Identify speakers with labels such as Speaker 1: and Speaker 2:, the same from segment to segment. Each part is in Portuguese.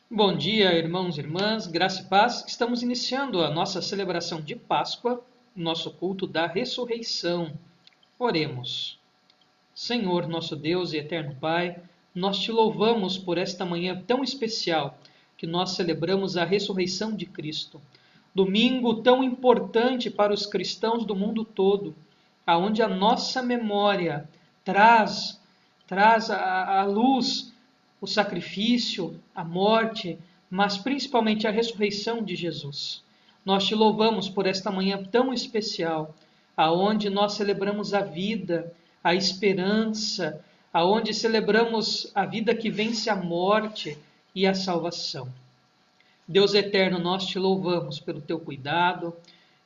Speaker 1: Bom dia, irmãos e irmãs, graça e paz. Estamos iniciando a nossa celebração de Páscoa, nosso culto da ressurreição. Oremos. Senhor, nosso Deus e eterno Pai, nós te louvamos por esta manhã tão especial que nós celebramos a ressurreição de Cristo. Domingo tão importante para os cristãos do mundo todo, aonde a nossa memória traz à luz o sacrifício, a morte, mas principalmente a ressurreição de Jesus. Nós te louvamos por esta manhã tão especial, aonde nós celebramos a vida, a esperança, aonde celebramos a vida que vence a morte e a salvação. Deus eterno, nós te louvamos pelo teu cuidado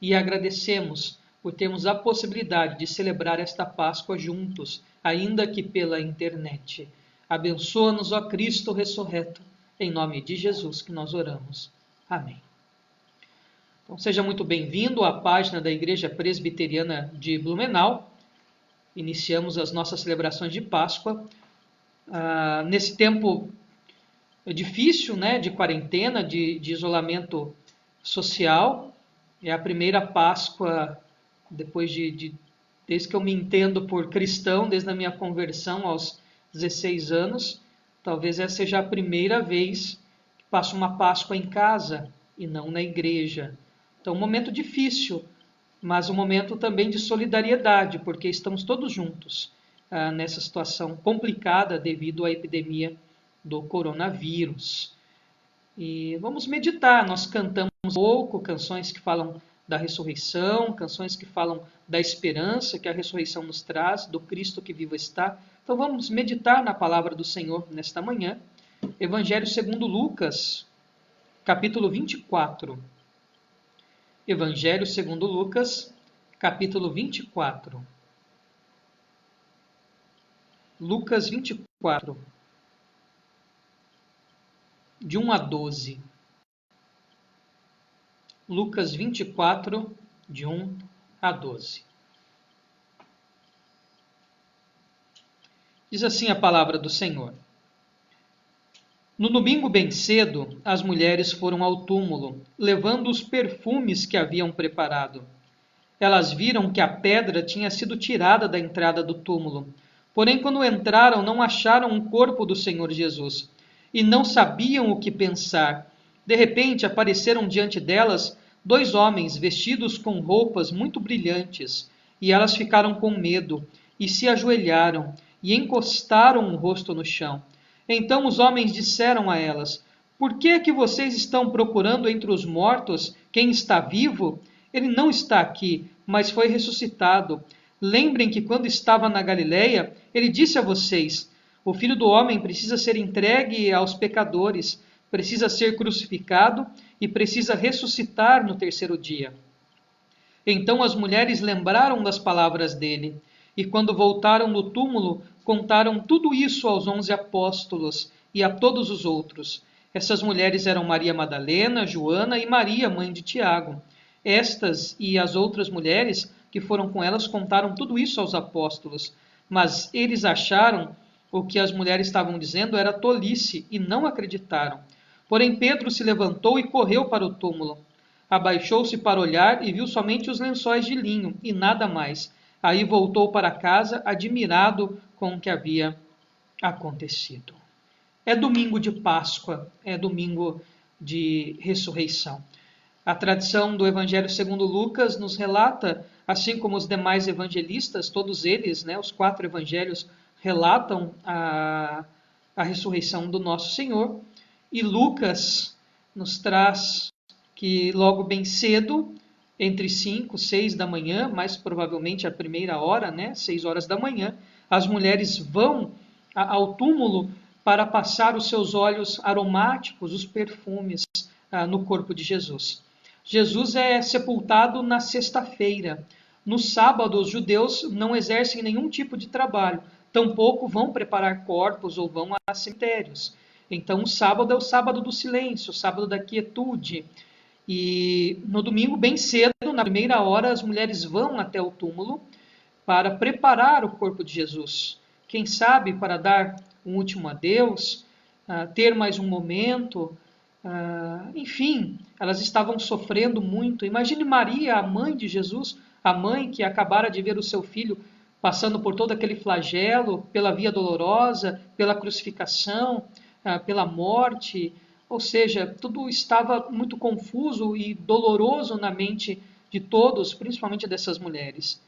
Speaker 1: e agradecemos por termos a possibilidade de celebrar esta Páscoa juntos, ainda que pela internet. Abençoa-nos, ó Cristo ressurreto, em nome de Jesus que nós oramos. Amém. Então, seja muito bem-vindo à página da Igreja Presbiteriana de Blumenau. Iniciamos as nossas celebrações de Páscoa. Nesse tempo difícil, de quarentena, de isolamento social. É a primeira Páscoa desde que eu me entendo por cristão, desde a minha conversão aos 16 anos. Talvez essa seja a primeira vez que passo uma Páscoa em casa e não na igreja. Então, um momento difícil, mas um momento também de solidariedade, porque estamos todos juntos nessa situação complicada devido à epidemia do coronavírus. E vamos meditar. Nós cantamos um pouco canções que falam da ressurreição, canções que falam da esperança que a ressurreição nos traz, do Cristo que vivo está. Então vamos meditar na palavra do Senhor nesta manhã. Evangelho segundo Lucas, capítulo 24. Evangelho segundo Lucas, capítulo 24. Lucas 24, de 1 a 12. Lucas 24, de 1 a 12. Diz assim a palavra do Senhor. No domingo bem cedo, as mulheres foram ao túmulo, levando os perfumes que haviam preparado. Elas viram que a pedra tinha sido tirada da entrada do túmulo. Porém, quando entraram, não acharam o corpo do Senhor Jesus e não sabiam o que pensar. De repente, apareceram diante delas 2 homens vestidos com roupas muito brilhantes, e elas ficaram com medo e se ajoelharam e encostaram o rosto no chão. Então os homens disseram a elas: Por que é que vocês estão procurando entre os mortos quem está vivo? Ele não está aqui, mas foi ressuscitado. Lembrem que quando estava na Galileia, ele disse a vocês: O Filho do Homem precisa ser entregue aos pecadores, precisa ser crucificado e precisa ressuscitar no 3º dia. Então as mulheres lembraram das palavras dele, e quando voltaram do túmulo, contaram tudo isso aos 11 apóstolos e a todos os outros. Essas mulheres eram Maria Madalena, Joana e Maria, mãe de Tiago. Estas e as outras mulheres que foram com elas contaram tudo isso aos apóstolos, mas eles acharam o que as mulheres estavam dizendo era tolice e não acreditaram. Porém Pedro se levantou e correu para o túmulo. Abaixou-se para olhar e viu somente os lençóis de linho e nada mais. Aí voltou para casa, admirado com o que havia acontecido. É domingo de Páscoa, é domingo de ressurreição. A tradição do Evangelho segundo Lucas nos relata, assim como os demais evangelistas, todos eles, os 4 evangelhos, relatam a ressurreição do nosso Senhor. E Lucas nos traz que logo bem cedo, entre 5 e 6 da manhã, mais provavelmente a primeira hora, 6 horas da manhã, as mulheres vão ao túmulo para passar os seus óleos aromáticos, os perfumes, no corpo de Jesus. Jesus é sepultado na sexta-feira. No sábado, os judeus não exercem nenhum tipo de trabalho, tampouco vão preparar corpos ou vão a cemitérios. Então, o sábado é o sábado do silêncio, o sábado da quietude. E no domingo, bem cedo, na primeira hora, as mulheres vão até o túmulo para preparar o corpo de Jesus. Quem sabe para dar um último adeus, ter mais um momento, Enfim, elas estavam sofrendo muito. Imagine Maria, a mãe de Jesus, a mãe que acabara de ver o seu filho passando por todo aquele flagelo, pela via dolorosa, pela crucificação, pela morte. Ou seja, tudo estava muito confuso e doloroso na mente de todos, principalmente dessas mulheres.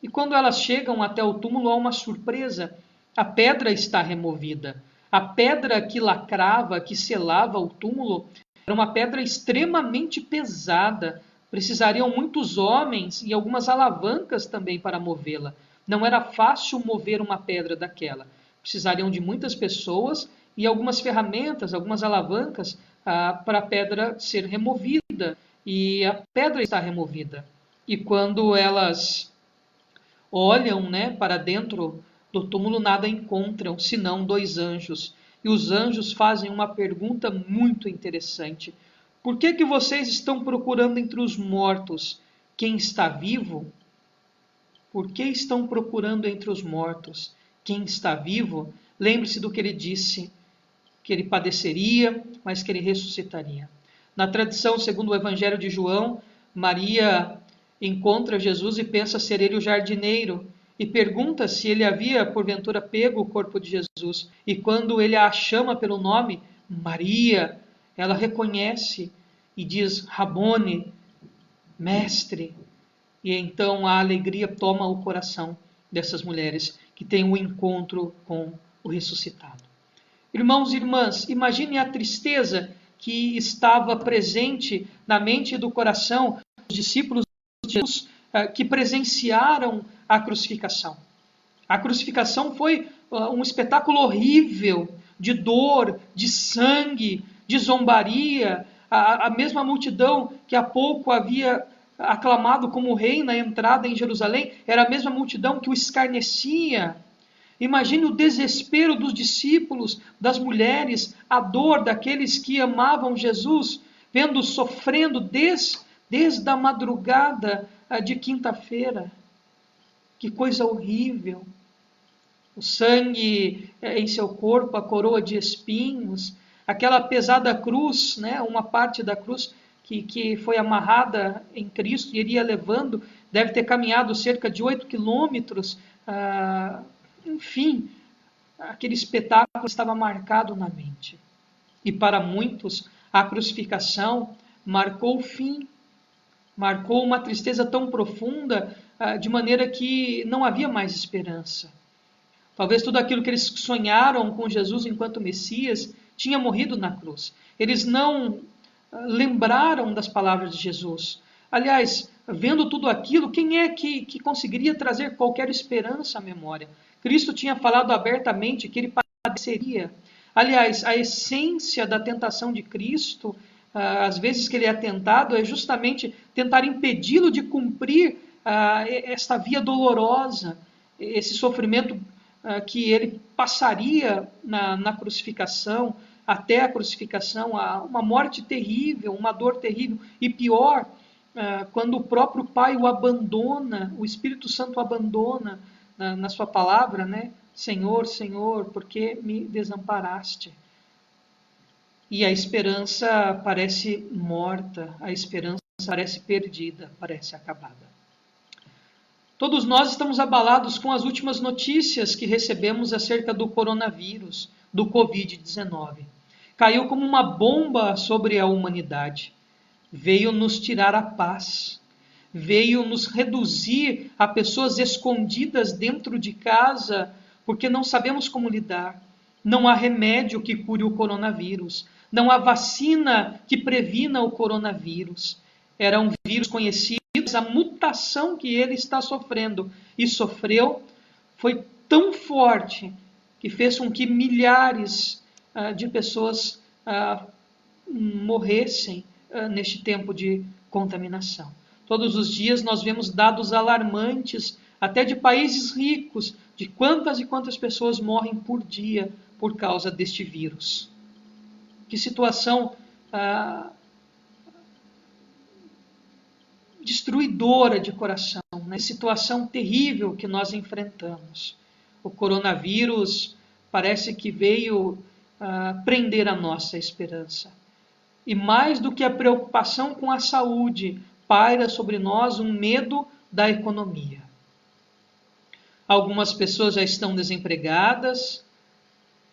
Speaker 1: E quando elas chegam até o túmulo, há uma surpresa. A pedra está removida. A pedra que lacrava, que selava o túmulo, era uma pedra extremamente pesada. Precisariam muitos homens e algumas alavancas também para movê-la. Não era fácil mover uma pedra daquela. Precisariam de muitas pessoas e algumas ferramentas, algumas alavancas para a pedra ser removida. E a pedra está removida. E quando elas olham, para dentro do túmulo, nada encontram, senão dois anjos. E os anjos fazem uma pergunta muito interessante. Por que vocês estão procurando entre os mortos quem está vivo? Por que estão procurando entre os mortos quem está vivo? Lembre-se do que ele disse, que ele padeceria, mas que ele ressuscitaria. Na tradição, segundo o Evangelho de João, Maria encontra Jesus e pensa ser ele o jardineiro, e pergunta se ele havia, porventura, pego o corpo de Jesus. E quando ele a chama pelo nome, Maria, ela reconhece e diz, Rabone, mestre. E então a alegria toma o coração dessas mulheres que têm um encontro com o ressuscitado. Irmãos e irmãs, imagine a tristeza que estava presente na mente e do coração dos discípulos de Jesus que presenciaram a crucificação. A crucificação foi um espetáculo horrível de dor, de sangue, de zombaria. A mesma multidão que há pouco havia aclamado como rei na entrada em Jerusalém era a mesma multidão que o escarnecia. Imagine o desespero dos discípulos, das mulheres, a dor daqueles que amavam Jesus, vendo sofrendo desde a madrugada de quinta-feira. Que coisa horrível. O sangue em seu corpo, a coroa de espinhos, aquela pesada cruz, uma parte da cruz que foi amarrada em Cristo e iria levando, deve ter caminhado cerca de 8 quilômetros. Enfim, aquele espetáculo estava marcado na mente. E para muitos, a crucificação marcou o fim, marcou uma tristeza tão profunda, de maneira que não havia mais esperança. Talvez tudo aquilo que eles sonharam com Jesus enquanto Messias tinha morrido na cruz. Eles não lembraram das palavras de Jesus. Aliás, vendo tudo aquilo, quem é que conseguiria trazer qualquer esperança à memória? Cristo tinha falado abertamente que ele padeceria. Aliás, a essência da tentação de Cristo, às vezes que ele é tentado, é justamente tentar impedi-lo de cumprir esta via dolorosa, esse sofrimento que ele passaria na crucificação, até a crucificação, uma morte terrível, uma dor terrível, e pior, quando o próprio Pai o abandona, o Espírito Santo o abandona na sua palavra, Senhor, Senhor, por que me desamparaste? E a esperança parece morta, a esperança parece perdida, parece acabada. Todos nós estamos abalados com as últimas notícias que recebemos acerca do coronavírus, do Covid-19. Caiu como uma bomba sobre a humanidade. Veio nos tirar a paz. Veio nos reduzir a pessoas escondidas dentro de casa, porque não sabemos como lidar. Não há remédio que cure o coronavírus. Não há vacina que previna o coronavírus. Era um vírus conhecido, a mutação que ele está sofrendo e sofreu foi tão forte que fez com que milhares de pessoas morressem neste tempo de contaminação. Todos os dias nós vemos dados alarmantes, até de países ricos, de quantas e quantas pessoas morrem por dia por causa deste vírus. Que situação destruidora de coração, situação terrível que nós enfrentamos. O coronavírus parece que veio prender a nossa esperança. E mais do que a preocupação com a saúde, paira sobre nós um medo da economia. Algumas pessoas já estão desempregadas,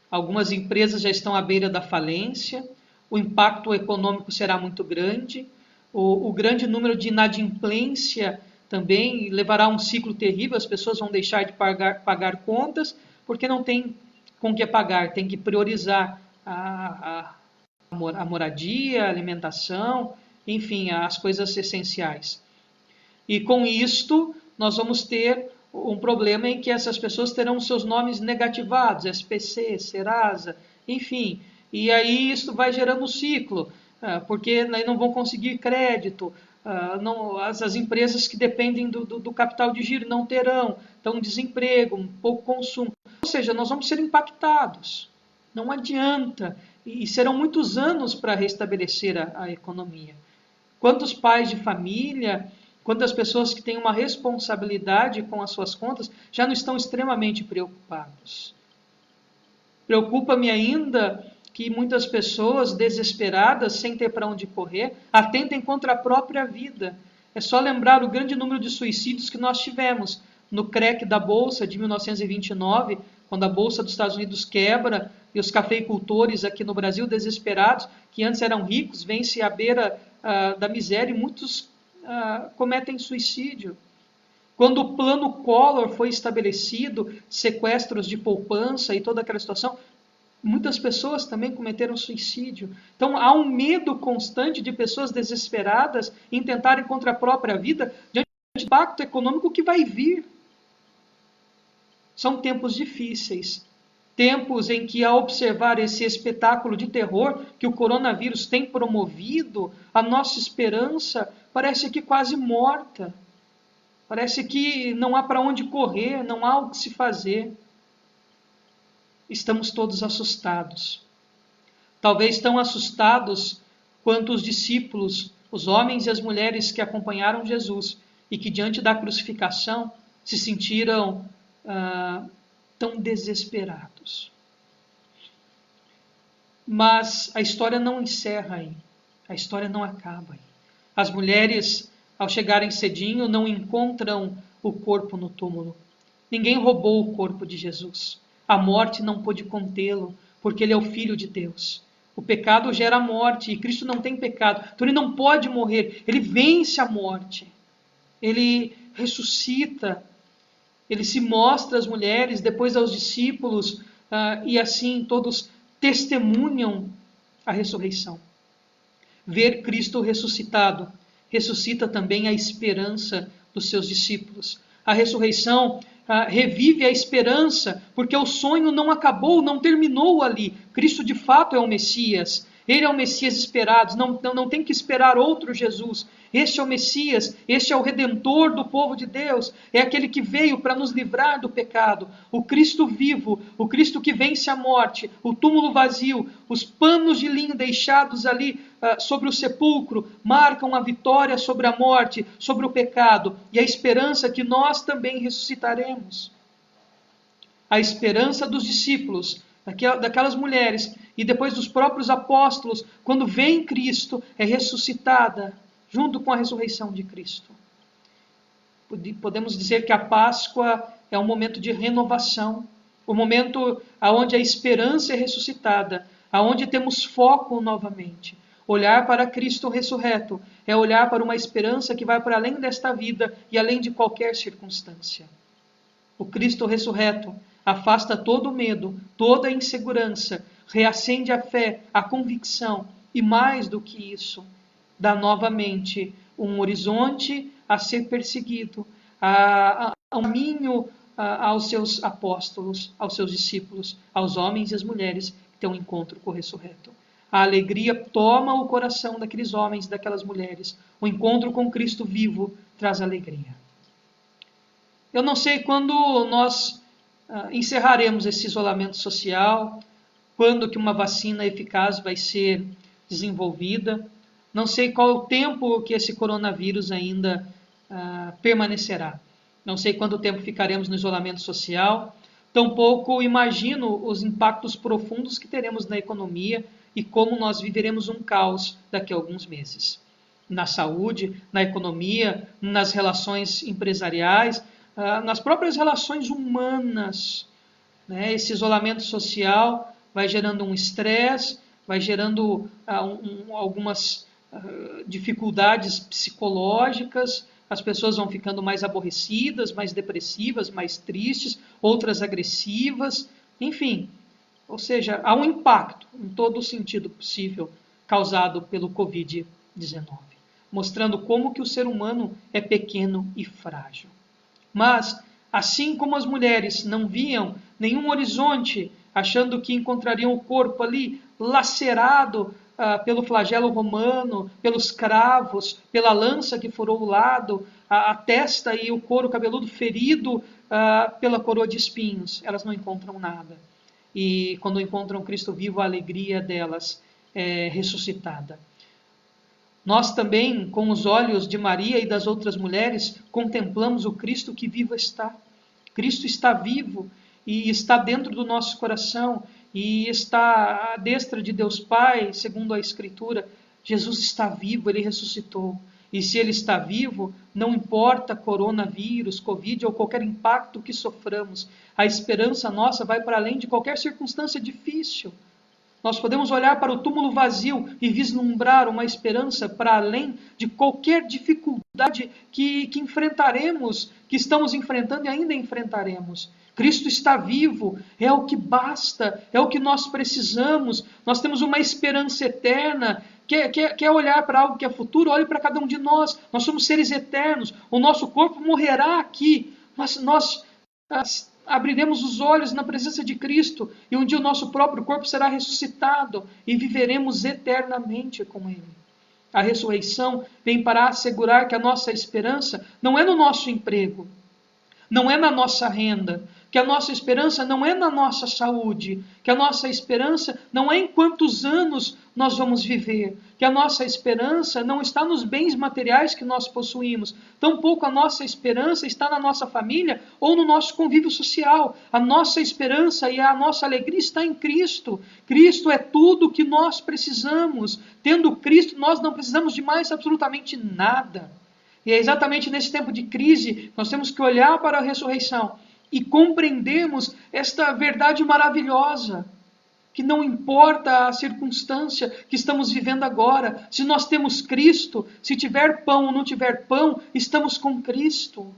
Speaker 1: algumas empresas já estão à beira da falência, o impacto econômico será muito grande, o grande número de inadimplência também levará a um ciclo terrível, as pessoas vão deixar de pagar contas, porque não tem com que pagar, tem que priorizar a moradia, a alimentação, enfim, as coisas essenciais. E com isto, nós vamos ter um problema em que essas pessoas terão seus nomes negativados, SPC, Serasa, enfim. E aí isso vai gerando um ciclo, porque aí não vão conseguir crédito, as empresas que dependem do capital de giro não terão, então desemprego, um pouco consumo. Ou seja, nós vamos ser impactados, não adianta, e serão muitos anos para restabelecer a economia. Quantos pais de família, quantas pessoas que têm uma responsabilidade com as suas contas já não estão extremamente preocupados? Preocupa-me ainda que muitas pessoas desesperadas, sem ter para onde correr, atentem contra a própria vida. É só lembrar o grande número de suicídios que nós tivemos no crack da Bolsa de 1929, quando a Bolsa dos Estados Unidos quebra e os cafeicultores aqui no Brasil, desesperados, que antes eram ricos, vêm-se à beira da miséria e muitos cometem suicídio. Quando o plano Collor foi estabelecido, sequestros de poupança e toda aquela situação, muitas pessoas também cometeram suicídio. Então há um medo constante de pessoas desesperadas em tentarem contra a própria vida diante do impacto econômico que vai vir. São tempos difíceis. Tempos em que, ao observar esse espetáculo de terror que o coronavírus tem promovido, a nossa esperança parece que quase morta. Parece que não há para onde correr, não há o que se fazer. Estamos todos assustados. Talvez tão assustados quanto os discípulos, os homens e as mulheres que acompanharam Jesus e que, diante da crucificação, se sentiram tão desesperados. Mas a história não encerra aí. A história não acaba aí. As mulheres, ao chegarem cedinho, não encontram o corpo no túmulo. Ninguém roubou o corpo de Jesus. A morte não pôde contê-lo, porque ele é o Filho de Deus. O pecado gera morte, e Cristo não tem pecado. Então ele não pode morrer, ele vence a morte. Ele ressuscita, ele se mostra às mulheres, depois aos discípulos, e assim todos testemunham a ressurreição. Ver Cristo ressuscitado ressuscita também a esperança dos seus discípulos. A ressurreição revive a esperança, porque o sonho não acabou, não terminou ali. Cristo de fato é o Messias. Ele é o Messias esperado, não tem que esperar outro Jesus. Este é o Messias, este é o Redentor do povo de Deus, é aquele que veio para nos livrar do pecado. O Cristo vivo, o Cristo que vence a morte, o túmulo vazio, os panos de linho deixados ali sobre o sepulcro, marcam a vitória sobre a morte, sobre o pecado, e a esperança que nós também ressuscitaremos. A esperança dos discípulos, daquelas mulheres, e depois dos próprios apóstolos, quando vem Cristo, é ressuscitada, junto com a ressurreição de Cristo. Podemos dizer que a Páscoa é um momento de renovação, o momento onde a esperança é ressuscitada, onde temos foco novamente. Olhar para Cristo ressurreto é olhar para uma esperança que vai para além desta vida e além de qualquer circunstância. O Cristo ressurreto afasta todo o medo, toda a insegurança, reacende a fé, a convicção e, mais do que isso, dá novamente um horizonte a ser perseguido, um caminho aos seus apóstolos, aos seus discípulos, aos homens e às mulheres que têm um encontro com o ressurreto. A alegria toma o coração daqueles homens e daquelas mulheres. O encontro com Cristo vivo traz alegria. Eu não sei quando nós encerraremos esse isolamento social, quando que uma vacina eficaz vai ser desenvolvida. Não sei qual o tempo que esse coronavírus ainda permanecerá. Não sei quanto tempo ficaremos no isolamento social. Tampouco imagino os impactos profundos que teremos na economia e como nós viveremos um caos daqui a alguns meses. Na saúde, na economia, nas relações empresariais, nas próprias relações humanas. Né? Esse isolamento social vai gerando um estresse, vai gerando algumas dificuldades psicológicas, as pessoas vão ficando mais aborrecidas, mais depressivas, mais tristes, outras agressivas, enfim. Ou seja, há um impacto em todo o sentido possível causado pelo Covid-19, mostrando como que o ser humano é pequeno e frágil. Mas, assim como as mulheres não viam nenhum horizonte, achando que encontrariam o corpo ali lacerado pelo flagelo romano, pelos cravos, pela lança que furou o lado, a testa e o couro cabeludo ferido pela coroa de espinhos, elas não encontram nada. E quando encontram Cristo vivo, a alegria delas é ressuscitada. Nós também, com os olhos de Maria e das outras mulheres, contemplamos o Cristo que vivo está. Cristo está vivo e está dentro do nosso coração e está à destra de Deus Pai, segundo a Escritura. Jesus está vivo, Ele ressuscitou. E se Ele está vivo, não importa coronavírus, Covid ou qualquer impacto que soframos, a esperança nossa vai para além de qualquer circunstância difícil. Nós podemos olhar para o túmulo vazio e vislumbrar uma esperança para além de qualquer dificuldade que enfrentaremos, que estamos enfrentando e ainda enfrentaremos. Cristo está vivo, é o que basta, é o que nós precisamos. Nós temos uma esperança eterna. Quer olhar para algo que é futuro? Olhe para cada um de nós. Nós somos seres eternos. O nosso corpo morrerá aqui, mas nós abriremos os olhos na presença de Cristo e um dia o nosso próprio corpo será ressuscitado e viveremos eternamente com Ele. A ressurreição vem para assegurar que a nossa esperança não é no nosso emprego, não é na nossa renda, que a nossa esperança não é na nossa saúde, que a nossa esperança não é em quantos anos nós vamos viver, que a nossa esperança não está nos bens materiais que nós possuímos, tampouco a nossa esperança está na nossa família ou no nosso convívio social. A nossa esperança e a nossa alegria está em Cristo. Cristo é tudo o que nós precisamos. Tendo Cristo, nós não precisamos de mais absolutamente nada. E é exatamente nesse tempo de crise, nós temos que olhar para a ressurreição e compreendermos esta verdade maravilhosa, que não importa a circunstância que estamos vivendo agora, se nós temos Cristo, se tiver pão ou não tiver pão, estamos com Cristo.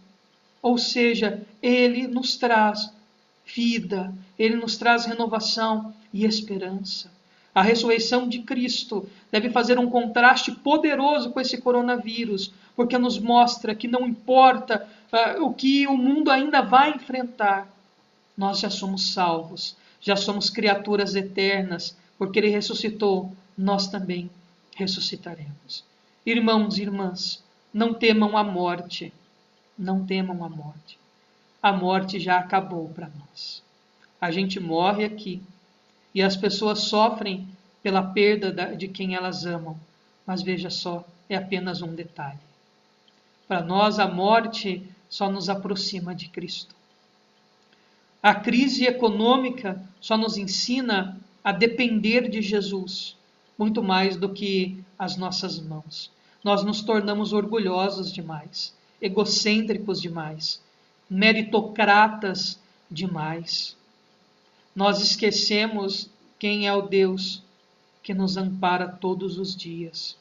Speaker 1: Ou seja, Ele nos traz vida, Ele nos traz renovação e esperança. A ressurreição de Cristo deve fazer um contraste poderoso com esse coronavírus, porque nos mostra que não importa o que o mundo ainda vai enfrentar, nós já somos salvos, já somos criaturas eternas, porque Ele ressuscitou, nós também ressuscitaremos. Irmãos e irmãs, não temam a morte, não temam a morte. A morte já acabou para nós. A gente morre aqui, e as pessoas sofrem pela perda de quem elas amam. Mas veja só, é apenas um detalhe. Para nós, a morte só nos aproxima de Cristo. A crise econômica só nos ensina a depender de Jesus, muito mais do que as nossas mãos. Nós nos tornamos orgulhosos demais, egocêntricos demais, meritocratas demais. Nós esquecemos quem é o Deus que nos ampara todos os dias.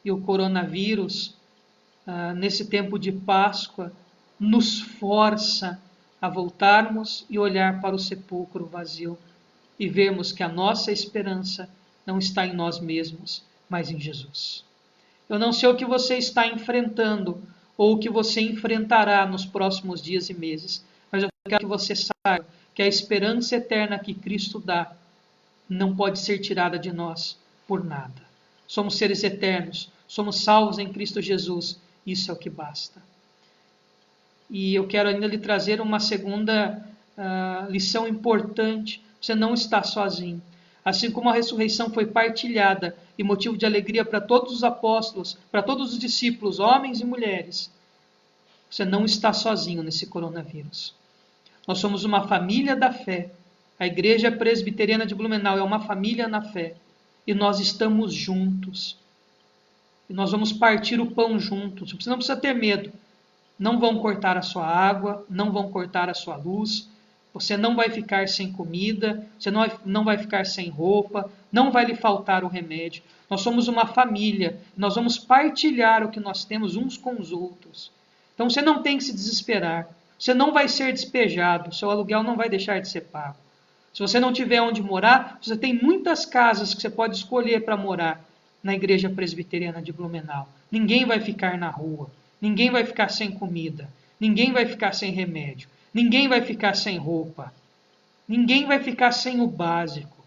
Speaker 1: E o coronavírus, nesse tempo de Páscoa, nos força a voltarmos e olhar para o sepulcro vazio e vermos que a nossa esperança não está em nós mesmos, mas em Jesus. Eu não sei o que você está enfrentando ou o que você enfrentará nos próximos dias e meses, mas eu quero que você saiba que a esperança eterna que Cristo dá não pode ser tirada de nós por nada. Somos seres eternos, somos salvos em Cristo Jesus, isso é o que basta. E eu quero ainda lhe trazer uma segunda lição importante. Você não está sozinho. Assim como a ressurreição foi partilhada e motivo de alegria para todos os apóstolos, para todos os discípulos, homens e mulheres, você não está sozinho nesse coronavírus. Nós somos uma família da fé. A Igreja Presbiteriana de Blumenau é uma família na fé. e nós estamos juntos. E nós vamos partir o pão juntos. Você não precisa ter medo. Não vão cortar a sua água, não vão cortar a sua luz. Você não vai ficar sem comida, você não vai ficar sem roupa, não vai lhe faltar o remédio. Nós somos uma família, nós vamos partilhar o que nós temos uns com os outros. Então você não tem que se desesperar, você não vai ser despejado, seu aluguel não vai deixar de ser pago. Se você não tiver onde morar, você tem muitas casas que você pode escolher para morar na Igreja Presbiteriana de Blumenau. Ninguém vai ficar na rua, ninguém vai ficar sem comida, ninguém vai ficar sem remédio. Ninguém vai ficar sem roupa. Ninguém vai ficar sem o básico.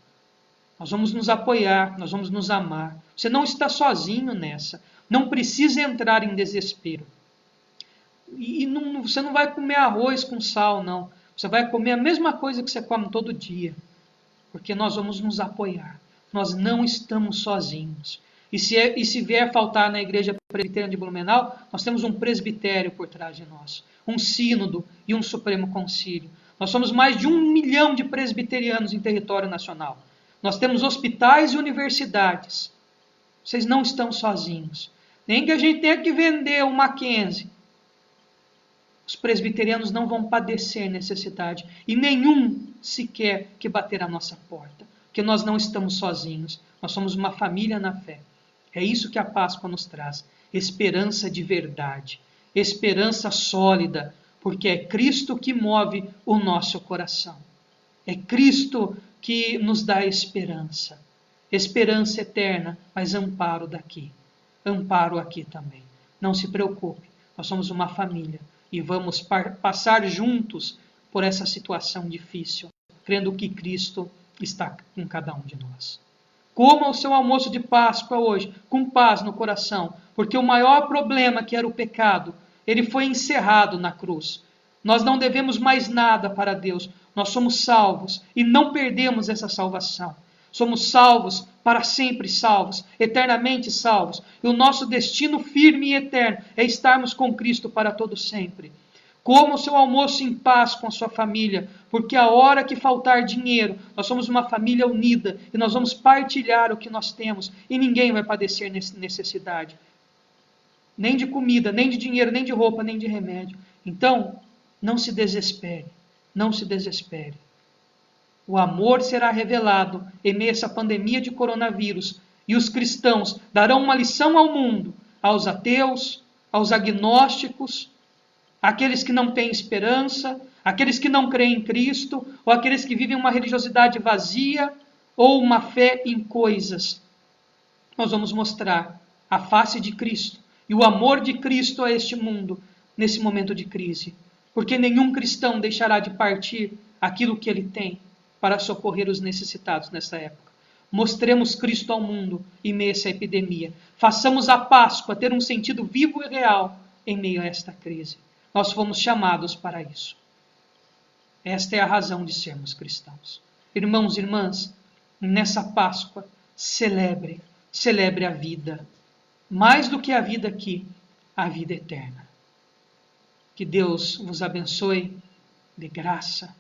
Speaker 1: Nós vamos nos apoiar, nós vamos nos amar. Você não está sozinho nessa. Não precisa entrar em desespero. Você não vai comer arroz com sal, não. Você vai comer a mesma coisa que você come todo dia. Porque nós vamos nos apoiar. Nós não estamos sozinhos. E se vier faltar na Igreja Presbiteriana de Blumenau, nós temos um presbitério por trás de nós, um sínodo e um supremo concílio. Nós somos mais de 1 milhão de presbiterianos em território nacional. Nós temos hospitais e universidades. Vocês não estão sozinhos. Nem que a gente tenha que vender o Mackenzie. Os presbiterianos não vão padecer necessidade. E nenhum sequer que bater à nossa porta. Porque nós não estamos sozinhos. Nós somos uma família na fé. É isso que a Páscoa nos traz. Esperança de verdade. Esperança sólida. Porque é Cristo que move o nosso coração. É Cristo que nos dá esperança. Esperança eterna, mas amparo daqui. Amparo aqui também. Não se preocupe. Nós somos uma família. E vamos passar juntos por essa situação difícil. Crendo que Cristo está com cada um de nós. Coma o seu almoço de Páscoa hoje, com paz no coração, porque o maior problema, que era o pecado, ele foi encerrado na cruz. Nós não devemos mais nada para Deus. Nós somos salvos e não perdemos essa salvação. Somos salvos, para sempre salvos, eternamente salvos. E o nosso destino firme e eterno é estarmos com Cristo para todo sempre. Coma o seu almoço em paz com a sua família, porque a hora que faltar dinheiro, nós somos uma família unida e nós vamos partilhar o que nós temos e ninguém vai padecer necessidade. Nem de comida, nem de dinheiro, nem de roupa, nem de remédio. Então, não se desespere, não se desespere. O amor será revelado em meio a essa pandemia de coronavírus e os cristãos darão uma lição ao mundo, aos ateus, aos agnósticos, aqueles que não têm esperança, aqueles que não creem em Cristo, ou aqueles que vivem uma religiosidade vazia, ou uma fé em coisas. Nós vamos mostrar a face de Cristo e o amor de Cristo a este mundo nesse momento de crise. Porque nenhum cristão deixará de partir aquilo que ele tem para socorrer os necessitados nessa época. Mostremos Cristo ao mundo em meio a essa epidemia. Façamos a Páscoa ter um sentido vivo e real em meio a esta crise. Nós fomos chamados para isso. Esta é a razão de sermos cristãos. Irmãos e irmãs, nessa Páscoa, celebre a vida. Mais do que a vida aqui, a vida eterna. Que Deus vos abençoe, dê graça,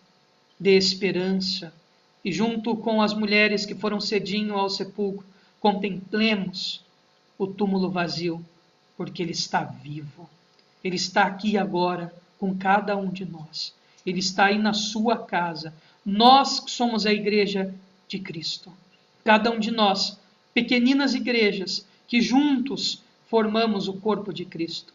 Speaker 1: dê esperança. E junto com as mulheres que foram cedinho ao sepulcro, contemplemos o túmulo vazio, porque ele está vivo. Ele está aqui agora com cada um de nós. Ele está aí na sua casa. Nós somos a igreja de Cristo. Cada um de nós, pequeninas igrejas, que juntos formamos o corpo de Cristo.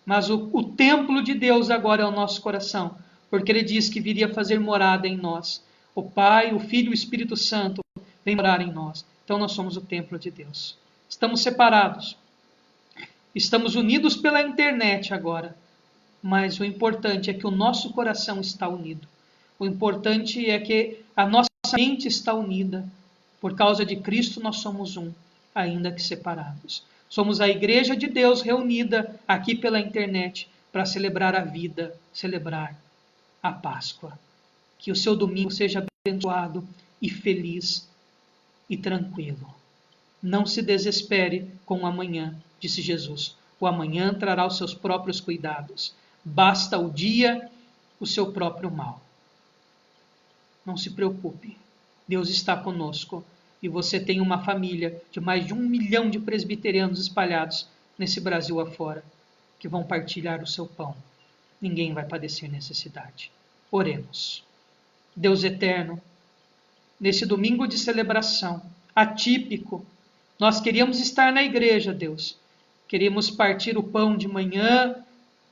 Speaker 1: Mas o templo de Deus agora é o nosso coração, porque ele diz que viria fazer morada em nós. O Pai, o Filho e o Espírito Santo vêm morar em nós. Então nós somos o templo de Deus. Estamos separados. Estamos unidos pela internet agora, mas o importante é que o nosso coração está unido. O importante é que a nossa mente está unida. Por causa de Cristo nós somos um, ainda que separados. Somos a igreja de Deus reunida aqui pela internet para celebrar a vida, celebrar a Páscoa. Que o seu domingo seja abençoado e feliz e tranquilo. Não se desespere com o amanhã, disse Jesus. O amanhã trará os seus próprios cuidados. Basta o dia o seu próprio mal. Não se preocupe. Deus está conosco e você tem uma família de mais de 1 milhão de presbiterianos espalhados nesse Brasil afora, que vão partilhar o seu pão. Ninguém vai padecer necessidade. Oremos. Deus eterno, nesse domingo de celebração, atípico, nós queríamos estar na igreja, Deus. Queríamos partir o pão de manhã,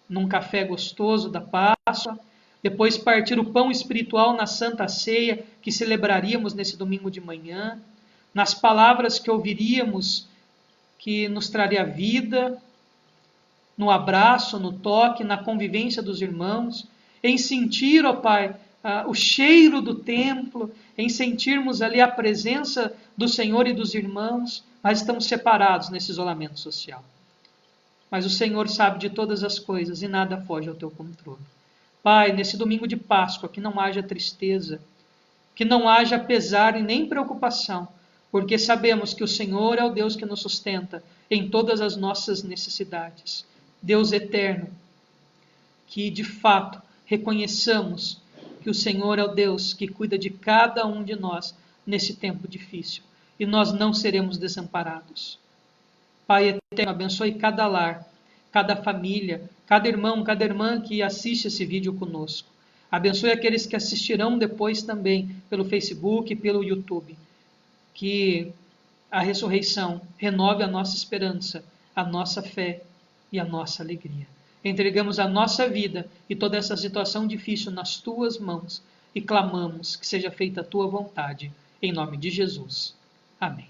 Speaker 1: num café gostoso da Páscoa, depois partir o pão espiritual na Santa Ceia, que celebraríamos nesse domingo de manhã, nas palavras que ouviríamos, que nos traria vida, no abraço, no toque, na convivência dos irmãos, em sentir, ó Pai, o cheiro do templo, em sentirmos ali a presença do Senhor e dos irmãos, mas estamos separados nesse isolamento social. Mas o Senhor sabe de todas as coisas e nada foge ao teu controle. Pai, nesse domingo de Páscoa, que não haja tristeza, que não haja pesar e nem preocupação, porque sabemos que o Senhor é o Deus que nos sustenta em todas as nossas necessidades. Deus eterno, que de fato reconheçamos que o Senhor é o Deus que cuida de cada um de nós nesse tempo difícil e nós não seremos desamparados. Pai eterno, abençoe cada lar, cada família, cada irmão, cada irmã que assiste esse vídeo conosco. Abençoe aqueles que assistirão depois também pelo Facebook e pelo YouTube. Que a ressurreição renove a nossa esperança, a nossa fé e a nossa alegria. Entregamos a nossa vida e toda essa situação difícil nas tuas mãos e clamamos que seja feita a tua vontade, em nome de Jesus. Amém.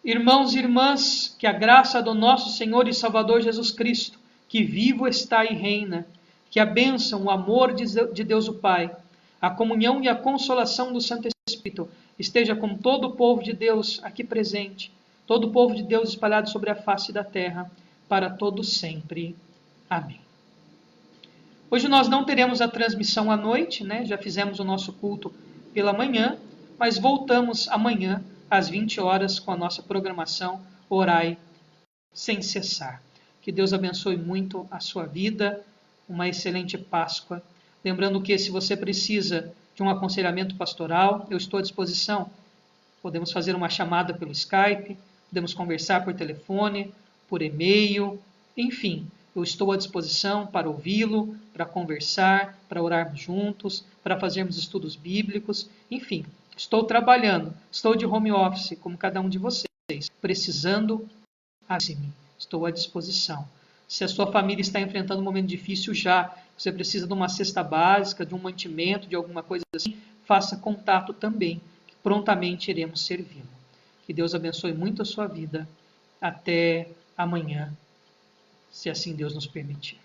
Speaker 1: Irmãos e irmãs, que a graça do nosso Senhor e Salvador Jesus Cristo, que vivo está e reina, que a bênção, o amor de Deus o Pai, a comunhão e a consolação do Santo Espírito esteja com todo o povo de Deus aqui presente, todo o povo de Deus espalhado sobre a face da terra, para todos sempre. Amém. Hoje nós não teremos a transmissão à noite, né? Já fizemos o nosso culto pela manhã, mas voltamos amanhã às 20 horas com a nossa programação Orai sem cessar. Que Deus abençoe muito a sua vida, uma excelente Páscoa. Lembrando que se você precisa de um aconselhamento pastoral, eu estou à disposição. Podemos fazer uma chamada pelo Skype, podemos conversar por telefone, por e-mail, enfim, eu estou à disposição para ouvi-lo, para conversar, para orarmos juntos, para fazermos estudos bíblicos, enfim, estou trabalhando, estou de home office, como cada um de vocês, precisando, avise-me, estou à disposição. Se a sua família está enfrentando um momento difícil já, você precisa de uma cesta básica, de um mantimento, de alguma coisa assim, faça contato também, que prontamente iremos servi-lo. Que Deus abençoe muito a sua vida. Até amanhã, se assim Deus nos permitir.